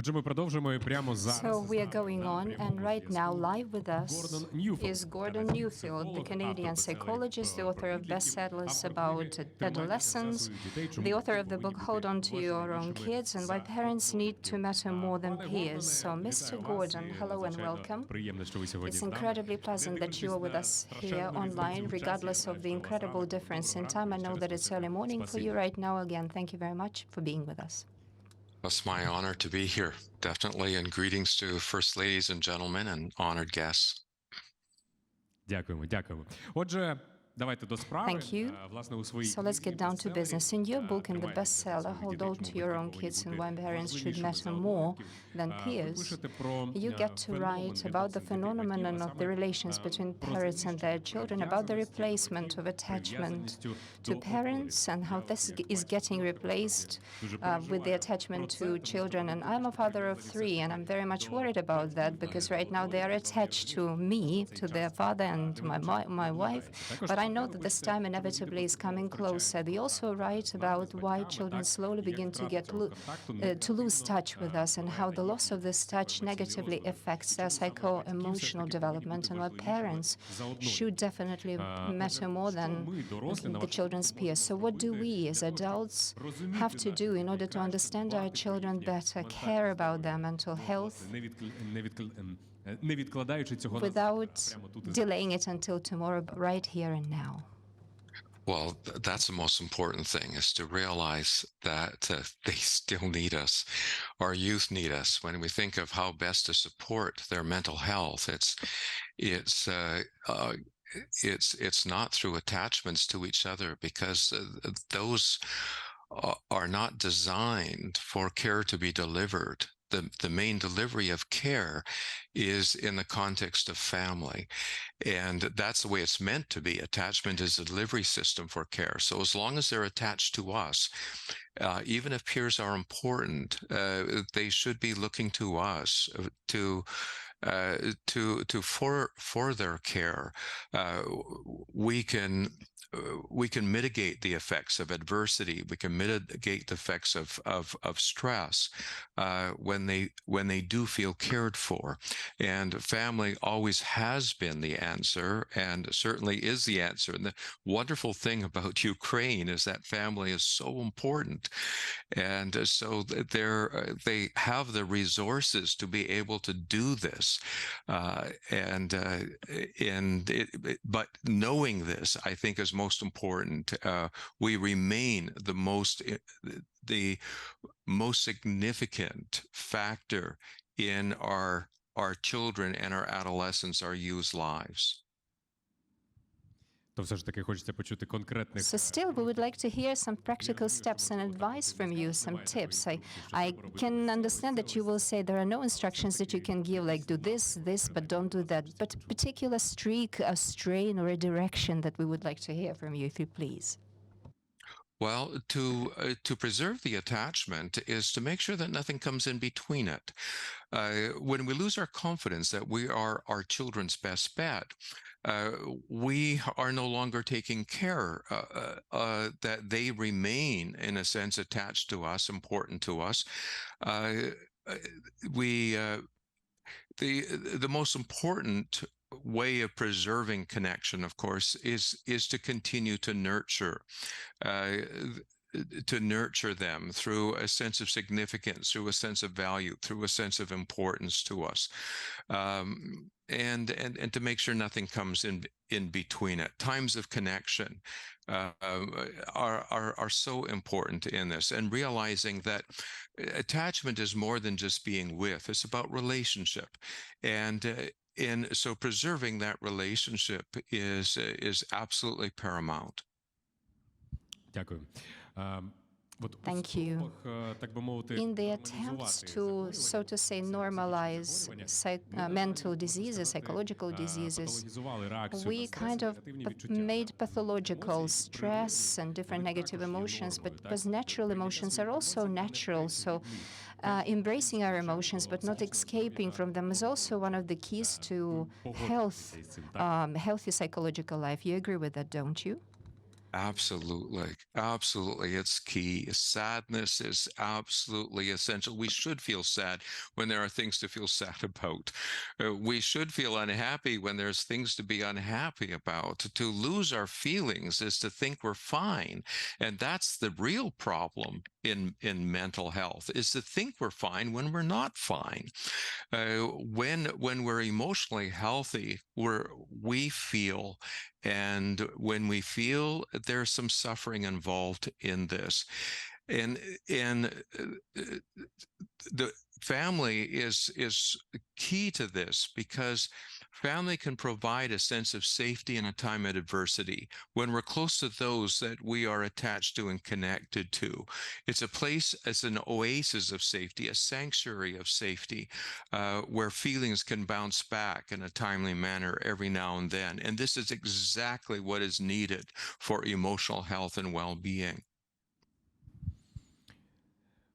Отже, ми продовжуємо і прямо зараз. So we are going on, and right now, live with us is Gordon Neufeld, the Canadian psychologist, the author of bestsellers about adolescence, the author of the book Hold On to Your Own Kids and Why Parents Need to Matter More Than Peers. So, Mr. Gordon, hello and welcome. It's incredibly pleasant that you are with us here online, regardless of the incredible difference in time. I know that it's early morning for you right now. Again, thank you very much for being with us. It's my honor to be here, definitely, and greetings to first ladies and gentlemen and honored guests. Дякуємо. Отже, давайте до справи. Thank you. So let's get down to business. In your book, in the bestseller, Hold On to Your Own Kids and Why Parents Should Matter More Than Peers, you get to write about the phenomenon of the relations between parents and their children, about the replacement of attachment to parents and how this is getting replaced with the attachment to children. And I'm a father of 3, and I'm very much worried about that because right now they are attached to me, to their father and to my wife. But I know that this time inevitably is coming closer. They also write about why children slowly begin to get to lose touch with us and how the loss of this touch negatively affects their psycho-emotional development, and why parents should definitely matter more than the children's peers. So what do we as adults have to do in order to understand our children better, care about their mental health, without delaying it until tomorrow, but right here and now? Well, that's the most important thing, is to realize that they still need us. Our youth need us. When we think of how best to support their mental health, it's not through attachments to each other, because those are not designed for care to be delivered. The main delivery of care is in the context of family. And that's the way it's meant to be. Attachment is a delivery system for care. So as long as they're attached to us, even if peers are important, they should be looking to us for their care. We can mitigate the effects of adversity. We can mitigate the effects of stress when they do feel cared for. And family always has been the answer, and certainly is the answer. And the wonderful thing about Ukraine is that family is so important, and so they have the resources to be able to do this. But knowing this, I think, is most important. We remain the most significant factor in our children and our adolescents, our youth's lives. So still, we would like to hear some practical steps and advice from you, some tips. I can understand that you will say there are no instructions that you can give, like do this, but don't do that. But a particular streak, a strain, or a direction that we would like to hear from you, if you please. Well, to preserve the attachment is to make sure that nothing comes in between it. When we lose our confidence that we are our children's best bet, we are no longer taking care that they remain, in a sense, attached to us, important to us. The most important way of preserving connection, of course, is to continue to nurture them through a sense of significance, through a sense of value, through a sense of importance to us, and to make sure nothing comes in between it. Times of connection are so important in this, and realizing that attachment is more than just being with. It's about relationship, and so preserving that relationship is absolutely paramount. Thank you. In the attempts to, so to say, normalize mental diseases, psychological diseases, we kind of made pathological stress and different negative emotions, but because natural emotions are also natural, so embracing our emotions but not escaping from them is also one of the keys to healthy psychological life. You agree with that, don't you? Absolutely. Absolutely. It's key. Sadness is absolutely essential. We should feel sad when there are things to feel sad about. We should feel unhappy when there's things to be unhappy about. To lose our feelings is to think we're fine. And that's the real problem in mental health, is to think we're fine when we're not fine. When we're emotionally healthy, we feel, and when we feel, there's some suffering involved in this, and and the family is key to this, because family can provide a sense of safety in a time of adversity when we're close to those that we are attached to and connected to. It's a place, as an oasis of safety, a sanctuary of safety, where feelings can bounce back in a timely manner every now and then. And this is exactly what is needed for emotional health and well-being.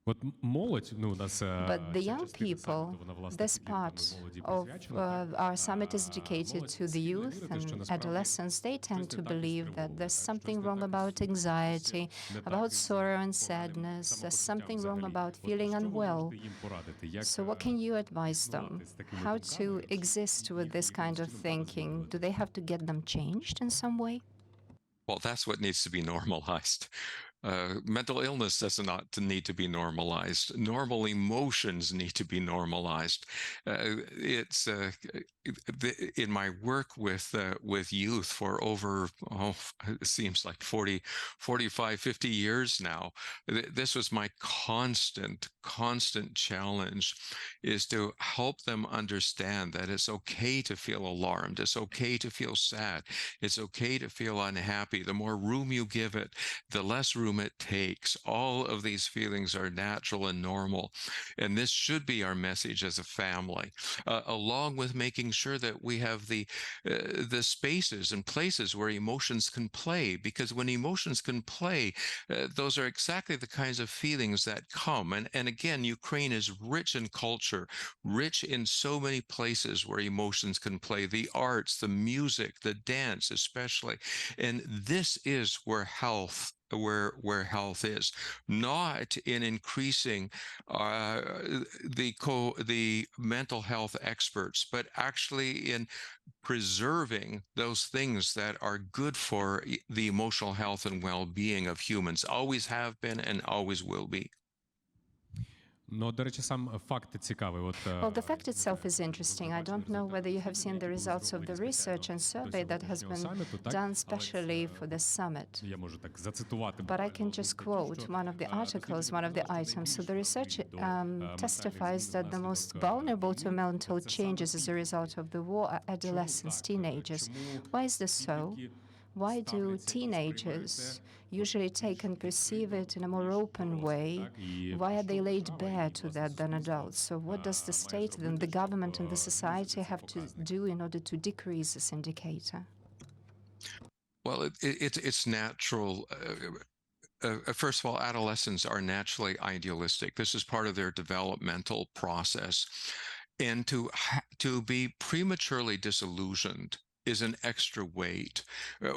От молодь, ну, у нас But the ця young частина саміту, people, вона, власне, this підліткам і part молоді of присвячена, так? our summit is dedicated Молодь to the схильна youth вірити, що and насправді adolescents. They щось tend не to так із believe that тривогою, there's так? Щось something не wrong так із about тривожністю, anxiety, не так about із sorrow and поганим sadness, самопочуттям something wrong взагалі. about От feeling що ви unwell. можете їм порадити? Як So what can you advise them? існувати з такими How думками to exist with this kind якимось of чином треба thinking? Do змінювати? they have to get them changed in some way? Well, that's what needs to be normalized. Mental illness does not need to be normalized. Normal emotions need to be normalized. It's in my work with youth for over, it seems like 40, 45, 50 years now. This was my constant challenge, is to help them understand that it's okay to feel alarmed. It's okay to feel sad. It's okay to feel unhappy. The more room you give it, the less room it takes. All of these feelings are natural and normal. And this should be our message as a family, along with making sure that we have the spaces and places where emotions can play. Because when emotions can play, those are exactly the kinds of feelings that come. And again, Ukraine is rich in culture, rich in so many places where emotions can play, the arts, the music, the dance, especially. And this is where health is, not in increasing the mental health experts, but actually in preserving those things that are good for the emotional health and well-being of humans, always have been and always will be. Ну, до речі, сам факт цікавий. От, Well, the fact itself is interesting. I don't know whether you have seen the results of the research and survey that has been done specially for this summit. Я можу так зацитувати. But I can just quote one of the articles, one of the items. So the research testifies that the most vulnerable to mental changes as a result of the war are adolescents, teenagers. Why is this so? Why do teenagers usually take and perceive it in a more open way? Why are they laid bare to that than adults? So what does the state, then the government and the society have to do in order to decrease this indicator? Well, it's natural. First of all, adolescents are naturally idealistic. This is part of their developmental process. And to be prematurely disillusioned is an extra weight.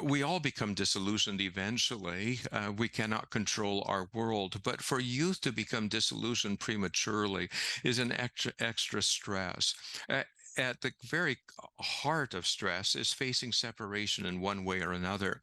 We all become disillusioned eventually. We cannot control our world, but for youth to become disillusioned prematurely is an extra stress. At the very heart of stress is facing separation in one way or another.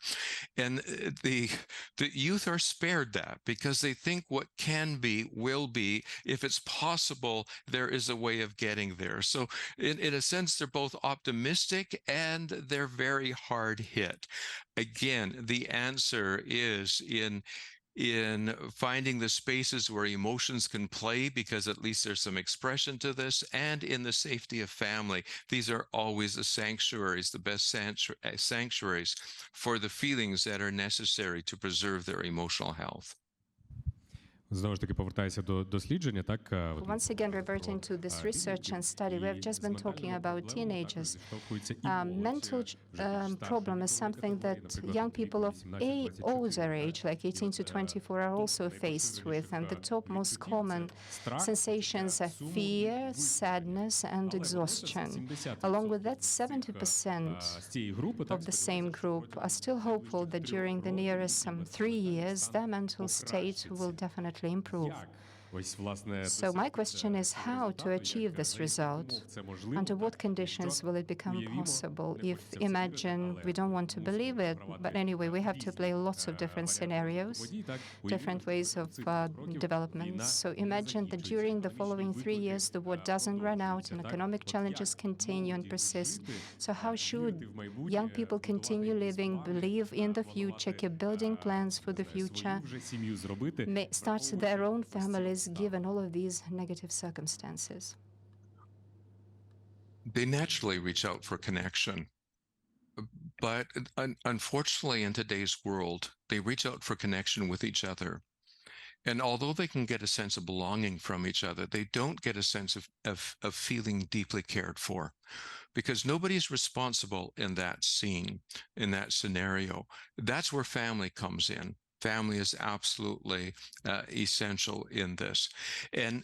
And the youth are spared that, because they think what can be will be. If it's possible, there is a way of getting there. So in a sense, they're both optimistic and they're very hard hit. Again, the answer is in finding the spaces where emotions can play, because at least there's some expression to this, and in the safety of family. These are always the sanctuaries, the best sanctuaries for the feelings that are necessary to preserve their emotional health. Знову ж таки, повертаюся до дослідження, так? Once again, reverting to this research and study, we have just been talking about teenagers. Mental problem is something that young people of older age, like 18 to 24, are also faced with. And the top most common sensations are fear, sadness, and exhaustion. Along with that, 70% of the same group are still hopeful that during the nearest 3 years, their mental state will definitely improve. So my question is how to achieve this result? Under what conditions will it become possible? If, imagine, we don't want to believe it, but anyway, we have to play lots of different scenarios, different ways of development. So imagine that during the following 3 years, the war doesn't run out and economic challenges continue and persist. So how should young people continue living, believe in the future, keep building plans for the future, start their own families, given all of these negative circumstances? They naturally reach out for connection. But unfortunately, in today's world, they reach out for connection with each other. And although they can get a sense of belonging from each other, they don't get a sense of feeling deeply cared for, because nobody's responsible in that scene, in that scenario. That's where family comes in. Family is absolutely essential in this. And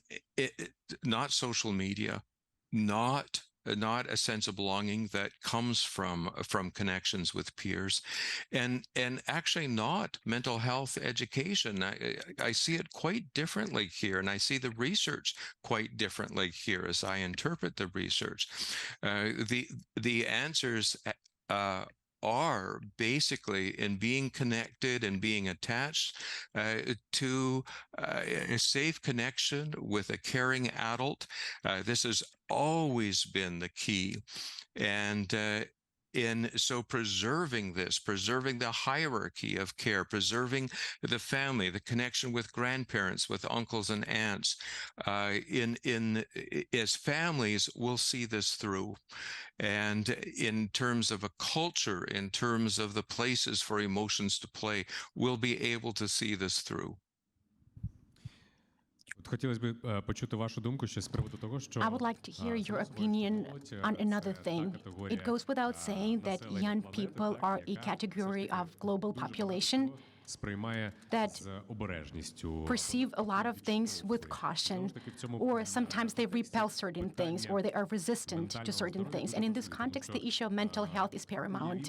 not social media, not a sense of belonging that comes from connections with peers, and actually not mental health education. I see it quite differently here, and I see the research quite differently here as I interpret the research. The answers are basically in being connected and being attached to a safe connection with a caring adult. This has always been the key. And so preserving this, preserving the hierarchy of care, preserving the family, the connection with grandparents, with uncles and aunts, as families, we'll see this through. And in terms of a culture, in terms of the places for emotions to play, we'll be able to see this through. Хотілося б почути вашу думку ще з приводу того, що I would like to hear your opinion on another thing. It goes without saying that young people are a category of global population that perceive a lot of things with caution, or sometimes they repel certain things, or they are resistant to certain things. And in this context, the issue of mental health is paramount.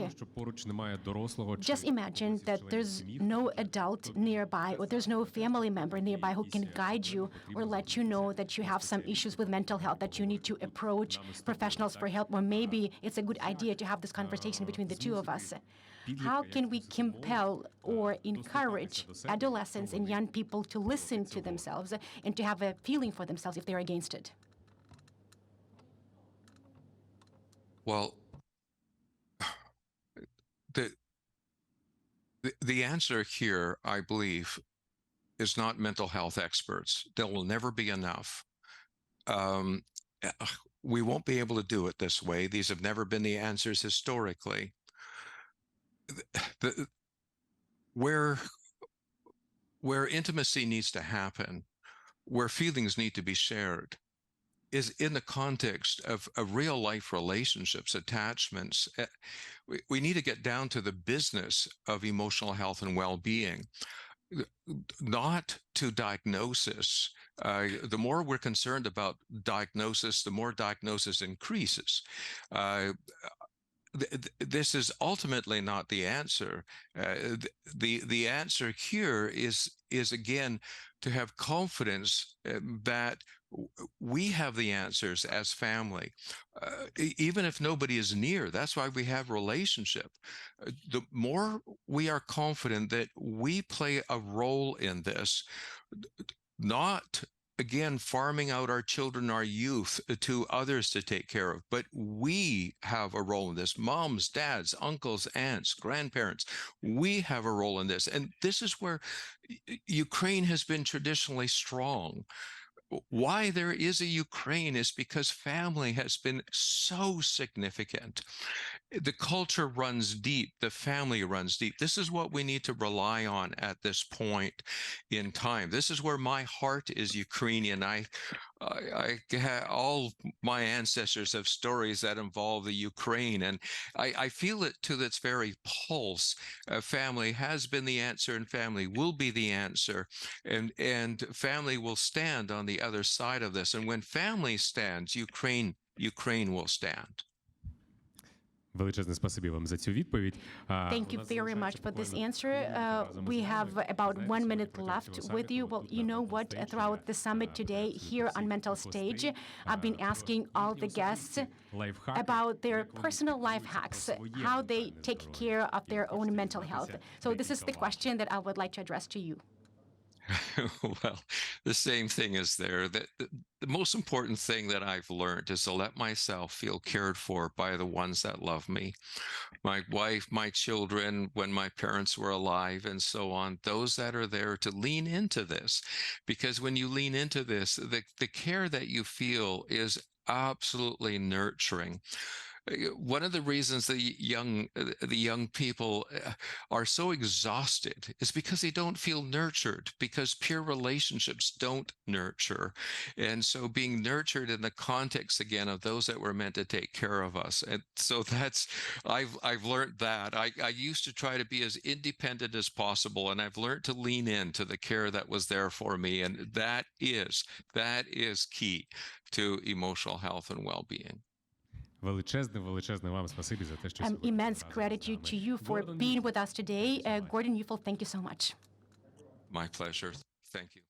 Just imagine that there's no adult nearby, or there's no family member nearby who can guide you or let you know that you have some issues with mental health, that you need to approach professionals for help, or maybe it's a good idea to have this conversation between the two of us. How can we compel or encourage adolescents and young people to listen to themselves and to have a feeling for themselves if they're against it? Well, the answer here, I believe, is not mental health experts. There will never be enough. We won't be able to do it this way. These have never been the answers historically. Where intimacy needs to happen, where feelings need to be shared, is in the context of real life relationships, attachments. We need to get down to the business of emotional health and well-being, not to diagnosis. The more we're concerned about diagnosis, the more diagnosis increases. This is ultimately not the answer. The answer here is again to have confidence that we have the answers as family, even if nobody is near. That's why we have relationship. The more we are confident that we play a role in this, not again farming out our children, our youth to others to take care of, but we have a role in this. Moms, dads, uncles, aunts, grandparents, we have a role in this. And this is where Ukraine has been traditionally strong. why there is a Ukraine is because family has been so significant. The culture runs deep, the family runs deep. This is what we need to rely on at this point in time. This is where my heart is Ukrainian. All my ancestors have stories that involve the Ukraine, and I feel it to its very pulse. Family has been the answer, and family will be the answer, and family will stand on the other side of this. And when family stands, Ukraine will stand. Величезне спасибі вам за цю відповідь. Thank you very much for this answer. We have about 1 minute left with you. Well, you know what? Throughout the summit today here on Mental Stage, I've been asking all the guests about their personal life hacks, how they take care of their own mental health. So this is the question that I would like to address to you. Well, the same thing is there. The most important thing that I've learned is to let myself feel cared for by the ones that love me. My wife, my children, when my parents were alive, and so on, those that are there to lean into this. Because when you lean into this, the care that you feel is absolutely nurturing. One of the reasons the young people are so exhausted is because they don't feel nurtured, because peer relationships don't nurture. And so being nurtured in the context again of those that were meant to take care of us. And so I've learned that. I used to try to be as independent as possible, and I've learned to lean into the care that was there for me. And that is key to emotional health and well-being. Величезне вам спасибі за те, що Immense gratitude to you for being with us today. Gordon Neufeld, thank you so much. My pleasure. Thank you.